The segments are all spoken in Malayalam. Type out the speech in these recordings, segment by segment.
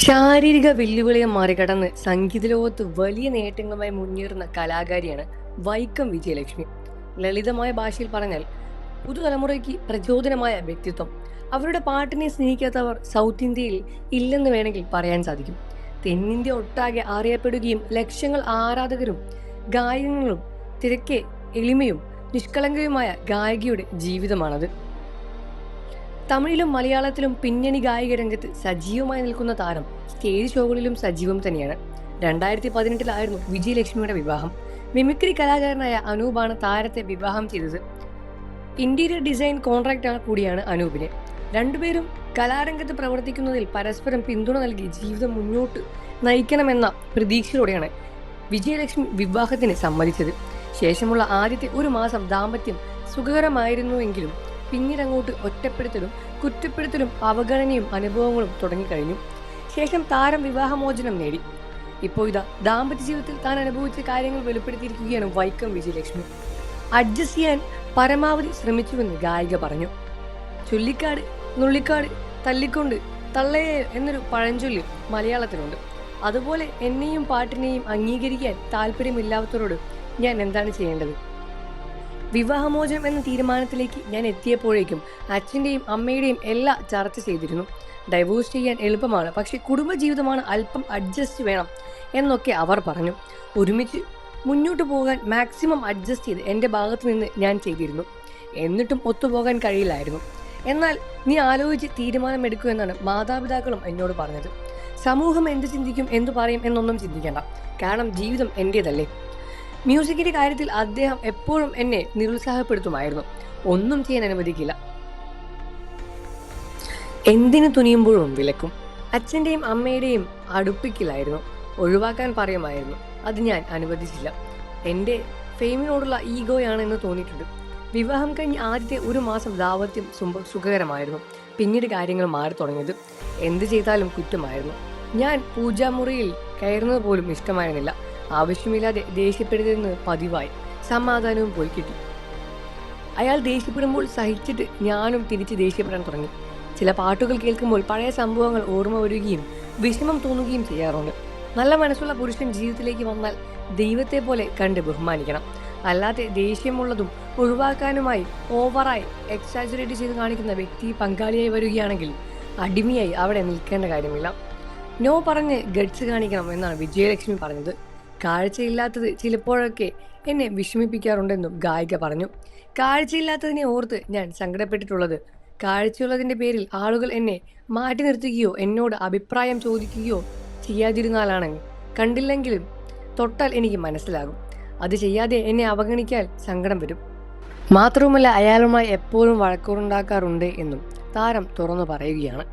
ശാരീരിക വെല്ലുവിളിയെ മറികടന്ന് സംഗീത ലോകത്ത് വലിയ നേട്ടങ്ങളുമായി മുന്നേറുന്ന കലാകാരിയാണ് വൈക്കം വിജയലക്ഷ്മി. ലളിതമായ ഭാഷയിൽ പറഞ്ഞാൽ പുതുതലമുറയ്ക്ക് പ്രചോദനമായ വ്യക്തിത്വം. അവരുടെ പാട്ടിനെ സ്നേഹിക്കാത്തവർ സൗത്ത് ഇന്ത്യയിൽ ഇല്ലെന്ന് വേണമെങ്കിൽ പറയാൻ സാധിക്കും. തെന്നിന്ത്യ ഒട്ടാകെ അറിയപ്പെടുകയും ലക്ഷങ്ങൾ ആരാധകരും ഗായകങ്ങളും തിരക്കെ എളിമയും നിഷ്കളങ്കയുമായ ഗായികയുടെ ജീവിതമാണത്. തമിഴിലും മലയാളത്തിലും പിന്നണി ഗായിക രംഗത്ത് സജീവമായി നിൽക്കുന്ന താരം സ്റ്റേജ് ഷോകളിലും സജീവം തന്നെയാണ്. 2018 വിജയലക്ഷ്മിയുടെ വിവാഹം. മിമിക്രി കലാകാരനായ അനൂപാണ് താരത്തെ വിവാഹം ചെയ്തത്. ഇന്റീരിയർ ഡിസൈൻ കോൺട്രാക്ടർ കൂടിയാണ് അനൂപിന്. രണ്ടുപേരും കലാരംഗത്ത് പ്രവർത്തിക്കുന്നതിൽ പരസ്പരം പിന്തുണ നൽകി ജീവിതം മുന്നോട്ട് നയിക്കണമെന്ന പ്രതീക്ഷയോടെയാണ് വിജയലക്ഷ്മി വിവാഹത്തിന് സമ്മതിച്ചത്. ശേഷമുള്ള ആദ്യത്തെ ഒരു മാസം ദാമ്പത്യം സുഖകരമായിരുന്നുവെങ്കിലും പിന്നീട് അങ്ങോട്ട് ഒറ്റപ്പെടുത്തലും കുറ്റപ്പെടുത്തലും അവഗണനയും അനുഭവങ്ങളും തുടങ്ങിക്കഴിഞ്ഞു. ശേഷം താരം വിവാഹമോചനം നേടി. ഇപ്പോൾ ഇതാ ദാമ്പത്യ ജീവിതത്തിൽ താൻ അനുഭവിച്ച കാര്യങ്ങൾ വെളിപ്പെടുത്തിയിരിക്കുകയാണ് വൈക്കം വിജയലക്ഷ്മി. അഡ്ജസ്റ്റ് ചെയ്യാൻ പരമാവധി ശ്രമിച്ചുവെന്ന് ഗായിക പറഞ്ഞു. ചുള്ളിക്കാട് നുള്ളിക്കാട് തല്ലിക്കൊണ്ട് തള്ളയെ എന്നൊരു പഴഞ്ചൊല്ലി മലയാളത്തിലുണ്ട്. അതുപോലെ എന്നെയും പാട്ടിനെയും അംഗീകരിക്കാൻ താല്പര്യമില്ലാത്തവരോട് ഞാൻ എന്താണ് ചെയ്യേണ്ടത്? വിവാഹമോചനം എന്ന തീരുമാനത്തിലേക്ക് ഞാൻ എത്തിയപ്പോഴേക്കും അച്ഛൻ്റെയും അമ്മയുടെയും എല്ലാം ചർച്ച ചെയ്തിരുന്നു. ഡൈവോഴ്സ് ചെയ്യാൻ എളുപ്പമാണ്, പക്ഷെ കുടുംബജീവിതമാണ്, അല്പം അഡ്ജസ്റ്റ് വേണം എന്നൊക്കെ അവർ പറഞ്ഞു. ഒരുമിച്ച് മുന്നോട്ട് പോകാൻ മാക്സിമം അഡ്ജസ്റ്റ് ചെയ്ത് എൻ്റെ ഭാഗത്ത് നിന്ന് ഞാൻ ചെയ്തിരുന്നു. എന്നിട്ടും ഒത്തുപോകാൻ കഴിയില്ലായിരുന്നു. എന്നാൽ നീ ആലോചിച്ച് തീരുമാനമെടുക്കൂ എന്നാണ് മാതാപിതാക്കളും എന്നോട് പറഞ്ഞത്. സമൂഹം എന്ത് ചിന്തിക്കും, എന്തു പറയും എന്നൊന്നും ചിന്തിക്കേണ്ട, കാരണം ജീവിതം എൻ്റേതല്ലേ. മ്യൂസിക്കിന്റെ കാര്യത്തിൽ അദ്ദേഹം എപ്പോഴും എന്നെ നിരുത്സാഹപ്പെടുത്തുമായിരുന്നു. ഒന്നും ചെയ്യാൻ അനുവദിക്കില്ല, എന്തിനു തുനിയുമ്പോഴും വിലക്കും. അച്ഛൻ്റെയും അമ്മയുടെയും അടുപ്പിക്കില്ലായിരുന്നു, ഒഴിവാക്കാൻ പറയുമായിരുന്നു. അത് ഞാൻ അനുവദിച്ചില്ല. എൻ്റെ ഫെയിമിനോടുള്ള ഈഗോയാണെന്ന് തോന്നിയിട്ടുണ്ട്. വിവാഹം കഴിഞ്ഞ് ആദ്യത്തെ ഒരു മാസം ദാമ്പത്യം സുഖകരമായിരുന്നു. പിന്നീട് കാര്യങ്ങൾ മാറി തുടങ്ങിയത് എന്ത് ചെയ്താലും കുറ്റമായിരുന്നു. ഞാൻ പൂജാമുറിയിൽ കയറുന്നത് പോലും ഇഷ്ടമായിരുന്നില്ല. ആവശ്യമില്ലാതെ ദേഷ്യപ്പെടുന്നത് പതിവായി. സമാധാനവും പോയി കിട്ടി. അയാൾ ദേഷ്യപ്പെടുമ്പോൾ സഹിച്ചിട്ട് ഞാനും തിരിച്ച് ദേഷ്യപ്പെടാൻ തുടങ്ങി. ചില പാട്ടുകൾ കേൾക്കുമ്പോൾ പഴയ സംഭവങ്ങൾ ഓർമ്മ വരികയും വിഷമം തോന്നുകയും ചെയ്യാറുണ്ട്. നല്ല മനസ്സുള്ള പുരുഷൻ ജീവിതത്തിലേക്ക് വന്നാൽ ദൈവത്തെ പോലെ കണ്ട് ബഹുമാനിക്കണം. അല്ലാതെ ദേഷ്യമുള്ളതും ഒഴിവാക്കാനുമായി ഓവറായി എക്സാജറേറ്റ് ചെയ്ത് കാണിക്കുന്ന വ്യക്തി പങ്കാളിയായി വരികയാണെങ്കിൽ അടിമയായി അവിടെ നിൽക്കേണ്ട കാര്യമില്ല. നോ പറഞ്ഞ് ഗഡ്സ് കാണിക്കണം എന്നാണ് വിജയലക്ഷ്മി പറഞ്ഞത്. കാഴ്ചയില്ലാത്തത് ചിലപ്പോഴൊക്കെ എന്നെ വിഷമിപ്പിക്കാറുണ്ടെന്നും ഗായിക പറഞ്ഞു. കാഴ്ചയില്ലാത്തതിനെ ഓർത്ത് ഞാൻ സങ്കടപ്പെട്ടിട്ടുള്ളത് കാഴ്ചയുള്ളതിൻ്റെ പേരിൽ ആളുകൾ എന്നെ മാറ്റി നിർത്തുകയോ എന്നോട് അഭിപ്രായം ചോദിക്കുകയോ ചെയ്യാതിരുന്നാലാണ്. കണ്ടില്ലെങ്കിലും തൊട്ടാൽ എനിക്ക് മനസ്സിലാകും. അത് ചെയ്യാതെ എന്നെ അവഗണിക്കാൻ സങ്കടം വരും. മാത്രവുമല്ല, അയാളുമായി എപ്പോഴും വഴക്കുണ്ടാക്കാറുണ്ട് എന്നും താരം തുറന്നു പറയുകയാണ്.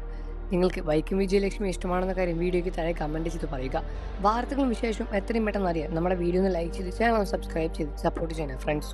നിങ്ങൾക്ക് വൈക്കം വിജയലക്ഷ്മി ഇഷ്ടമാണെന്ന കാര്യം വീഡിയോയ്ക്ക് താഴെ കമൻറ്റ് ചെയ്ത് പറയുക. വാർത്തകളും വിശേഷവും എത്രയും പെട്ടെന്ന് അറിയാൻ നമ്മുടെ വീഡിയോ ഒന്ന് ലൈക്ക് ചെയ്ത് ചാനൽ സബ്സ്ക്രൈബ് ചെയ്ത് സപ്പോർട്ട് ചെയ്യണം ഫ്രണ്ട്സ്.